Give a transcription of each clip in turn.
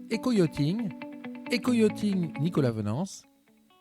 Éco-yachting, Nicolas Venance,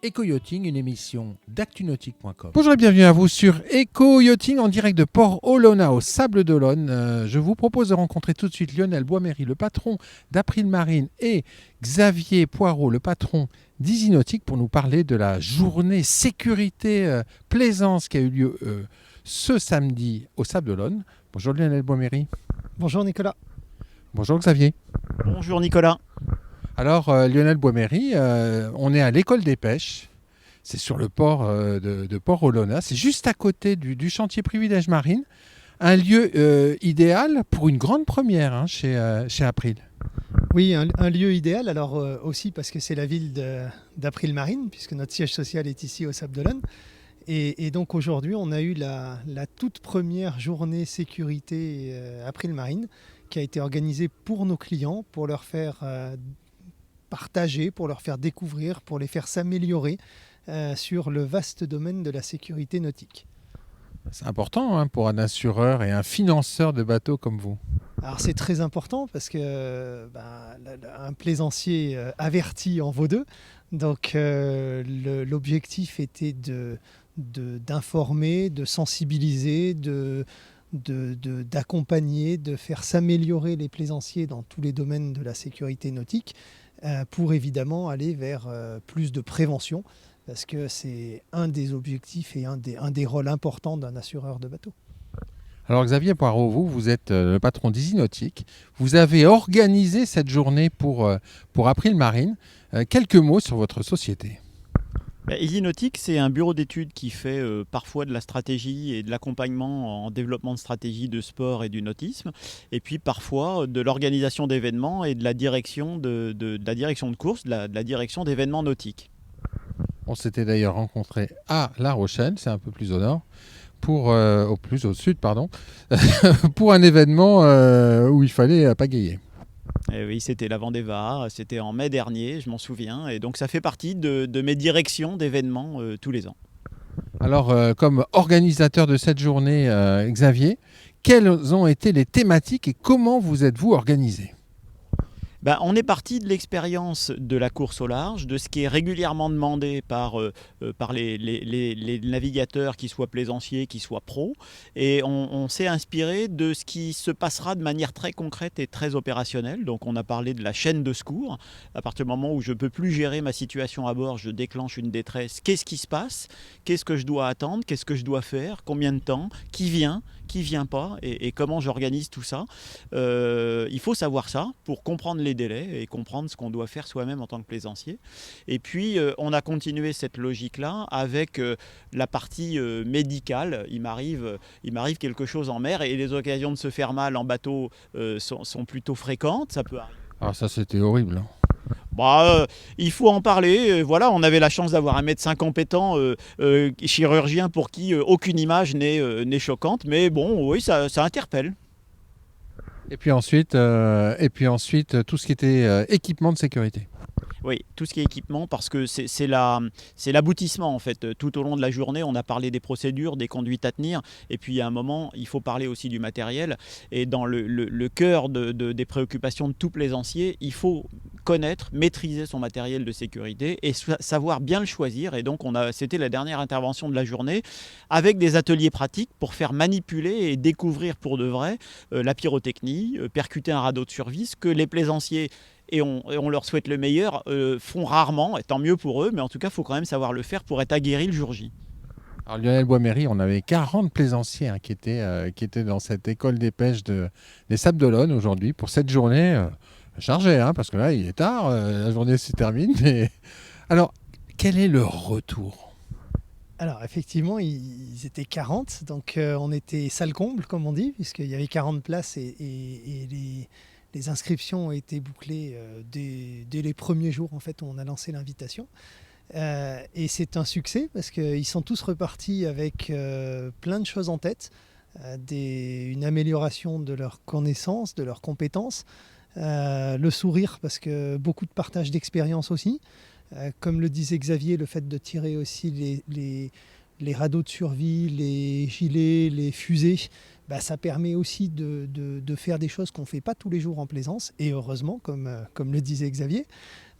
Éco-yachting, une émission d'actunautique.com. Bonjour et bienvenue à vous sur Éco-yachting en direct de Port-Olona au Sable d'Olonne. Je vous propose de rencontrer tout de suite Lionel Boisméry, le patron d'April Marine, et Xavier Poirot, le patron d'Easy Nautique, pour nous parler de la journée sécurité plaisance qui a eu lieu ce samedi au Sable d'Olonne. Bonjour Lionel Boisméry. Bonjour Nicolas. Bonjour Xavier. Bonjour Nicolas. Alors Lionel Boisméry, on est à l'école des pêches, c'est sur le port de Port-Olona, c'est juste à côté du chantier Privilèges Marine, un lieu idéal pour une grande première chez April. Oui, un lieu idéal, alors aussi parce que c'est la ville d'April Marine, puisque notre siège social est ici au Sable d'Olonne. Et donc aujourd'hui, on a eu la toute première journée sécurité April Marine qui a été organisée pour nos clients, pour leur faire partager, pour leur faire découvrir, pour les faire s'améliorer sur le vaste domaine de la sécurité nautique. C'est important pour un assureur et un financeur de bateaux comme vous. Alors c'est très important parce que un plaisancier averti en vaut deux. Donc l'objectif était d'informer, de sensibiliser, d'accompagner, de faire s'améliorer les plaisanciers dans tous les domaines de la sécurité nautique pour évidemment aller vers plus de prévention parce que c'est un des objectifs et un des rôles importants d'un assureur de bateau. Alors Xavier Poirot, vous êtes le patron d'Easy Nautique. Vous avez organisé cette journée pour April Marine. Quelques mots sur votre société. Easy Nautique, c'est un bureau d'études qui fait parfois de la stratégie et de l'accompagnement en développement de stratégie de sport et du nautisme, et puis parfois de l'organisation d'événements et de la direction de la direction de course, de la direction d'événements nautiques. On s'était d'ailleurs rencontrés à La Rochelle, c'est un peu plus au nord, au sud, pour un événement où il fallait pagayer. Et oui, c'était la Vendée Var, c'était en mai dernier, je m'en souviens, et donc ça fait partie de mes directions d'événements tous les ans. Alors, comme organisateur de cette journée, Xavier, quelles ont été les thématiques et comment vous êtes-vous organisé ? On est parti de l'expérience de la course au large, de ce qui est régulièrement demandé par les navigateurs, qu'ils soient plaisanciers, qu'ils soient pros. Et on s'est inspiré de ce qui se passera de manière très concrète et très opérationnelle. Donc on a parlé de la chaîne de secours. À partir du moment où je ne peux plus gérer ma situation à bord, je déclenche une détresse. Qu'est-ce qui se passe ? Qu'est-ce que je dois attendre ? Qu'est-ce que je dois faire ? Combien de temps ? Qui vient ? Qui vient pas et comment j'organise tout ça. Il faut savoir ça pour comprendre les délais et comprendre ce qu'on doit faire soi-même en tant que plaisancier. Et puis on a continué cette logique-là avec la partie médicale. Il m'arrive quelque chose en mer et les occasions de se faire mal en bateau sont plutôt fréquentes. Ça peut arriver. Ah, ça c'était horrible. Il faut en parler. Voilà, on avait la chance d'avoir un médecin compétent, chirurgien, pour qui aucune image n'est choquante. Mais bon, oui, ça interpelle. Et puis ensuite, tout ce qui était équipement de sécurité. Oui, tout ce qui est équipement, parce que c'est l'aboutissement en fait. Tout au long de la journée, on a parlé des procédures, des conduites à tenir, et puis à un moment, il faut parler aussi du matériel. Et dans le cœur des préoccupations de tout plaisancier, il faut connaître, maîtriser son matériel de sécurité et savoir bien le choisir. Et donc, c'était la dernière intervention de la journée, avec des ateliers pratiques pour faire manipuler et découvrir pour de vrai la pyrotechnie, percuter un radeau de survie, ce que les plaisanciers, et on leur souhaite le meilleur, font rarement, et tant mieux pour eux, mais en tout cas, il faut quand même savoir le faire pour être aguerri le jour J. Alors Lionel Boisméry, on avait 40 plaisanciers qui étaient dans cette école des pêches des Sables d'Olonne aujourd'hui pour cette journée chargée, parce que là, il est tard, la journée se termine. Mais... Alors, quel est le retour ? Alors effectivement, ils étaient 40, donc on était salle comble, comme on dit, puisqu'il y avait 40 places et les inscriptions ont été bouclées dès les premiers jours en fait, où on a lancé l'invitation. Et c'est un succès parce qu'ils sont tous repartis avec plein de choses en tête, une amélioration de leurs connaissances, de leurs compétences, le sourire parce que beaucoup de partage d'expérience aussi. Comme le disait Xavier, le fait de tirer aussi les radeaux de survie, les gilets, les fusées ça permet aussi de faire des choses qu'on ne fait pas tous les jours en plaisance, et heureusement, comme le disait Xavier.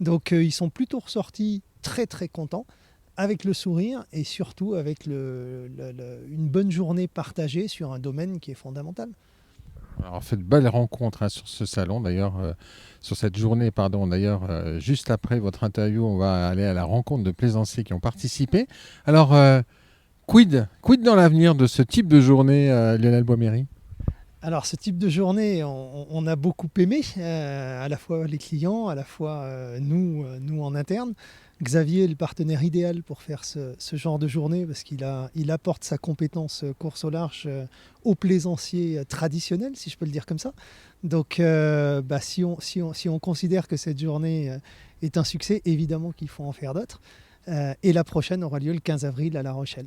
Donc ils sont plutôt ressortis très très contents, avec le sourire et surtout avec une bonne journée partagée sur un domaine qui est fondamental. Alors, on fait de belles rencontres sur ce salon, d'ailleurs, sur cette journée, pardon. D'ailleurs, juste après votre interview, on va aller à la rencontre de plaisanciers qui ont participé. Alors, quid dans l'avenir de ce type de journée, Lionel Boisméry? Alors ce type de journée, on a beaucoup aimé, à la fois les clients, à la fois nous en interne. Xavier est le partenaire idéal pour faire ce genre de journée parce qu'il apporte sa compétence course au large aux plaisanciers traditionnels, si je peux le dire comme ça. Donc si on considère que cette journée est un succès, évidemment qu'il faut en faire d'autres. Et la prochaine aura lieu le 15 avril à La Rochelle.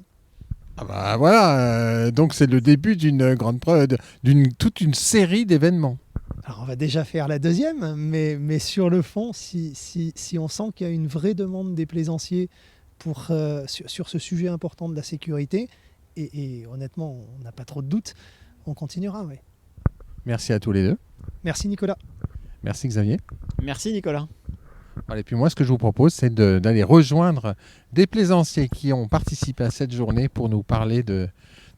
Ah bah voilà, donc c'est le début d'une grande preuve, toute une série d'événements. Alors on va déjà faire la deuxième, mais sur le fond, si on sent qu'il y a une vraie demande des plaisanciers sur ce sujet important de la sécurité, et honnêtement, on n'a pas trop de doutes, on continuera. Oui. Merci à tous les deux. Merci Nicolas. Merci Xavier. Merci Nicolas. Et puis moi, ce que je vous propose, c'est d'aller rejoindre des plaisanciers qui ont participé à cette journée pour nous parler de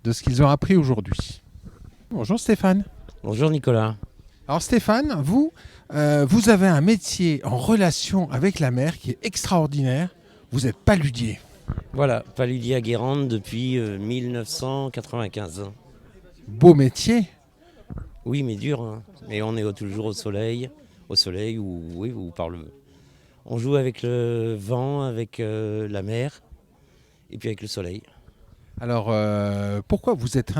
ce qu'ils ont appris aujourd'hui. Bonjour Stéphane. Bonjour Nicolas. Alors Stéphane, vous avez un métier en relation avec la mer qui est extraordinaire. Vous êtes paludier. Voilà, paludier à Guérande depuis 1995. Beau métier. Oui, mais dur. Hein. Mais on est toujours au soleil ou par le... On joue avec le vent, avec la mer et puis avec le soleil. Alors, pourquoi vous êtes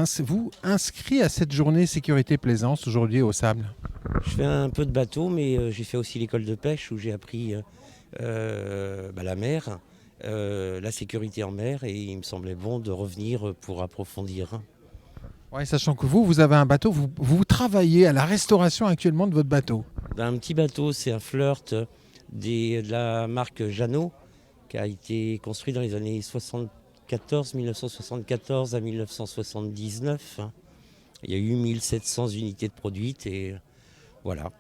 inscrit à cette journée sécurité plaisance aujourd'hui au Sable? Je fais un peu de bateau, mais j'ai fait aussi l'école de pêche où j'ai appris la mer, la sécurité en mer, et il me semblait bon de revenir pour approfondir. Ouais, sachant que vous avez un bateau, vous travaillez à la restauration actuellement de votre bateau. Un petit bateau, c'est un flirt de la marque Jeannot, qui a été construit dans les années 1974 à 1979. Il y a eu 1700 unités de produites et voilà.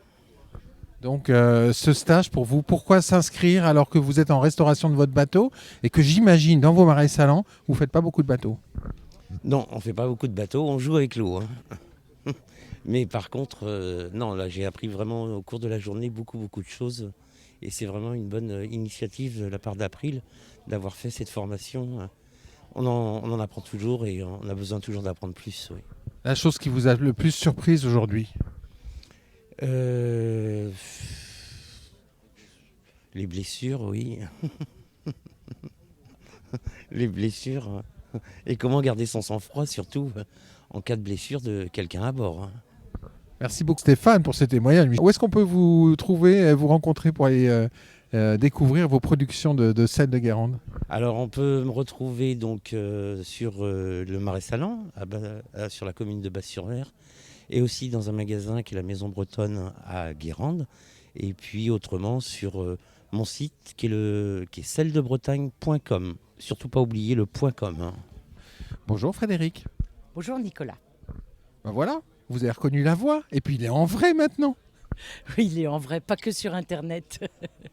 Donc ce stage pour vous, pourquoi s'inscrire alors que vous êtes en restauration de votre bateau et que j'imagine dans vos marais salants, vous ne faites pas beaucoup de bateaux? Non, on ne fait pas beaucoup de bateaux, on joue avec l'eau. Hein. Mais par contre, non, là j'ai appris vraiment au cours de la journée beaucoup de choses. Et c'est vraiment une bonne initiative de la part d'April d'avoir fait cette formation. On en apprend toujours et on a besoin toujours d'apprendre plus. Oui. La chose qui vous a le plus surprise aujourd'hui? Les blessures, oui. Les blessures. Et comment garder son sang-froid, surtout en cas de blessure de quelqu'un à bord. Merci beaucoup Stéphane pour ce témoignage. Où est-ce qu'on peut vous trouver, vous rencontrer pour aller découvrir vos productions de sel de Guérande? Alors on peut me retrouver donc sur le Marais Salants, sur la commune de Basse-sur-Mer, et aussi dans un magasin qui est la Maison Bretonne à Guérande, et puis autrement sur mon site qui est seldebretagne.com. Surtout pas oublier le .com. Hein. Bonjour Frédéric. Bonjour Nicolas. Ben voilà, vous avez reconnu la voix, et puis il est en vrai maintenant. Oui, il est en vrai, pas que sur Internet.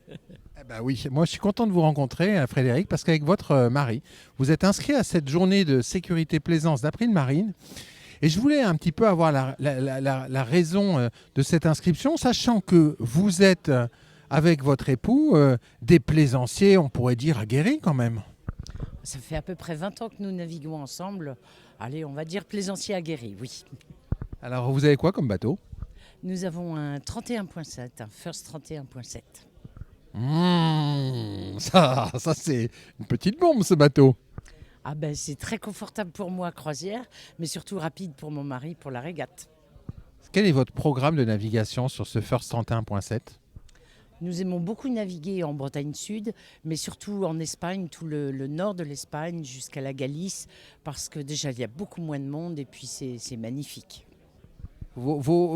Eh ben oui, moi je suis content de vous rencontrer Frédéric, parce qu'avec votre mari, vous êtes inscrit à cette journée de sécurité plaisance d'April Marine. Et je voulais un petit peu avoir la raison de cette inscription, sachant que vous êtes avec votre époux des plaisanciers, on pourrait dire, aguerris quand même. Ça fait à peu près 20 ans que nous naviguons ensemble. Allez, on va dire plaisanciers aguerris, oui. Alors vous avez quoi comme bateau? Nous avons un 31.7, un First 31.7. Ça c'est une petite bombe ce bateau. Ah ben c'est très confortable pour moi croisière, mais surtout rapide pour mon mari pour la régate. Quel est votre programme de navigation sur ce First 31.7? Nous aimons beaucoup naviguer en Bretagne Sud, mais surtout en Espagne, tout le nord de l'Espagne jusqu'à la Galice, parce que déjà il y a beaucoup moins de monde et puis c'est magnifique.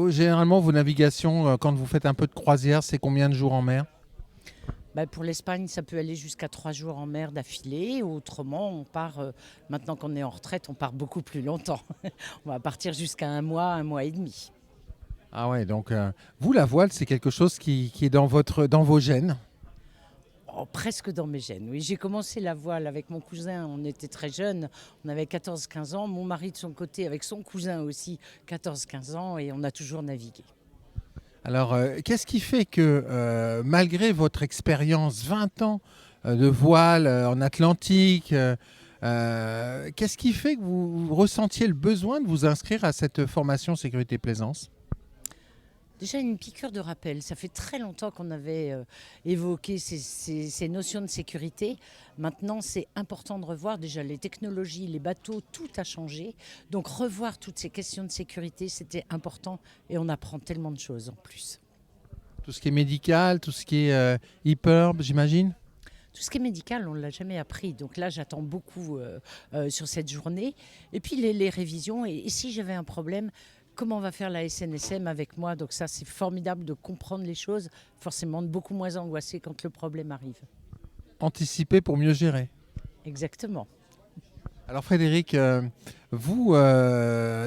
Généralement vos navigations, quand vous faites un peu de croisière, c'est combien de jours en mer? Pour l'Espagne, ça peut aller jusqu'à 3 jours en mer d'affilée. Autrement, on part, maintenant qu'on est en retraite, on part beaucoup plus longtemps. On va partir jusqu'à un mois et demi. Ah ouais, donc vous, la voile, c'est quelque chose qui est dans vos gènes. Oh, presque dans mes gènes, oui. J'ai commencé la voile avec mon cousin, on était très jeunes, on avait 14-15 ans. Mon mari de son côté avec son cousin aussi, 14-15 ans, et on a toujours navigué. Alors, qu'est-ce qui fait que, malgré votre expérience, 20 ans de voile en Atlantique, qu'est-ce qui fait que vous ressentiez le besoin de vous inscrire à cette formation sécurité plaisance? Déjà une piqûre de rappel, ça fait très longtemps qu'on avait évoqué ces notions de sécurité. Maintenant, c'est important de revoir déjà les technologies, les bateaux, tout a changé. Donc revoir toutes ces questions de sécurité, c'était important et on apprend tellement de choses en plus. Tout ce qui est médical, tout ce qui est hyperb, j'imagine? Tout ce qui est médical, on ne l'a jamais appris. Donc là, j'attends beaucoup sur cette journée. Et puis les révisions. Et si j'avais un problème, comment va faire la SNSM avec moi? Donc ça, c'est formidable de comprendre les choses. Forcément, de beaucoup moins angoissé quand le problème arrive. Anticiper pour mieux gérer. Exactement. Alors Frédéric, vous,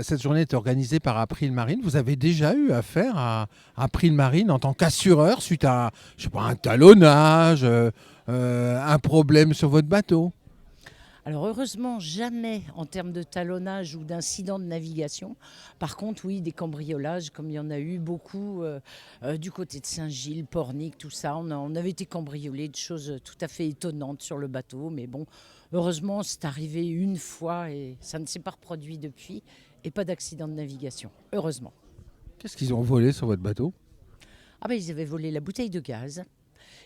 cette journée est organisée par April Marine. Vous avez déjà eu affaire à April Marine en tant qu'assureur suite à, je sais pas, un talonnage, un problème sur votre bateau? Alors heureusement, jamais en termes de talonnage ou d'incident de navigation. Par contre, oui, des cambriolages, comme il y en a eu beaucoup du côté de Saint-Gilles, Pornic, tout ça. On avait été cambriolés, de choses tout à fait étonnantes sur le bateau. Mais bon, heureusement, c'est arrivé une fois et ça ne s'est pas reproduit depuis. Et pas d'accident de navigation, heureusement. Qu'est-ce qu'ils ont volé sur votre bateau? Ils avaient volé la bouteille de gaz.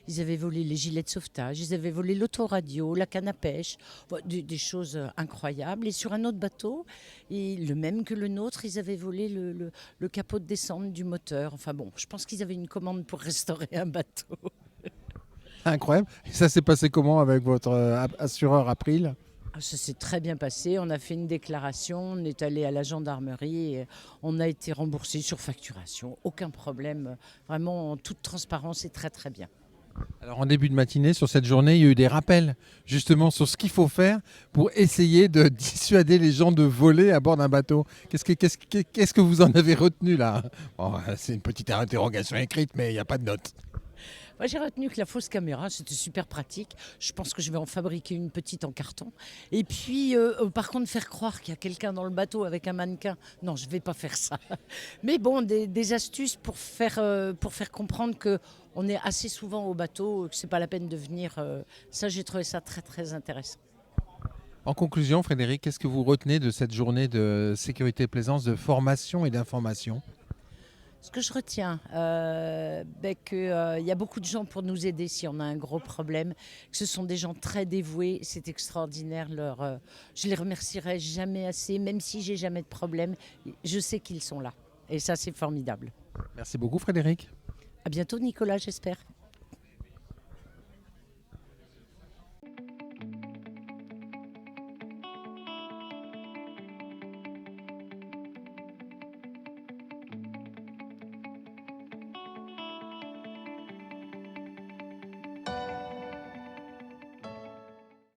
Ils avaient volé les gilets de sauvetage, ils avaient volé l'autoradio, la canne à pêche, des choses incroyables. Et sur un autre bateau, le même que le nôtre, ils avaient volé le capot de descente du moteur. Enfin bon, je pense qu'ils avaient une commande pour restaurer un bateau. Incroyable. Et ça s'est passé comment avec votre assureur April? Ça s'est très bien passé, on a fait une déclaration, on est allé à la gendarmerie et on a été remboursé sur facturation. Aucun problème, vraiment en toute transparence et très très bien. Alors en début de matinée, sur cette journée, il y a eu des rappels justement sur ce qu'il faut faire pour essayer de dissuader les gens de voler à bord d'un bateau. Qu'est-ce que vous en avez retenu là? Bon, c'est une petite interrogation écrite, mais il n'y a pas de note. Moi, j'ai retenu que la fausse caméra, c'était super pratique. Je pense que je vais en fabriquer une petite en carton. Et puis, par contre, faire croire qu'il y a quelqu'un dans le bateau avec un mannequin, non, je ne vais pas faire ça. Mais bon, des astuces pour faire comprendre qu'on est assez souvent au bateau, que ce n'est pas la peine de venir. Ça, j'ai trouvé ça très, très intéressant. En conclusion, Frédéric, qu'est-ce que vous retenez de cette journée de sécurité plaisance, de formation et d'information? Ce que je retiens, qu'il y a beaucoup de gens pour nous aider si on a un gros problème, que ce sont des gens très dévoués, c'est extraordinaire. Je les remercierai jamais assez, même si j'ai jamais de problème, je sais qu'ils sont là. Et ça, c'est formidable. Merci beaucoup, Frédéric. À bientôt, Nicolas, j'espère.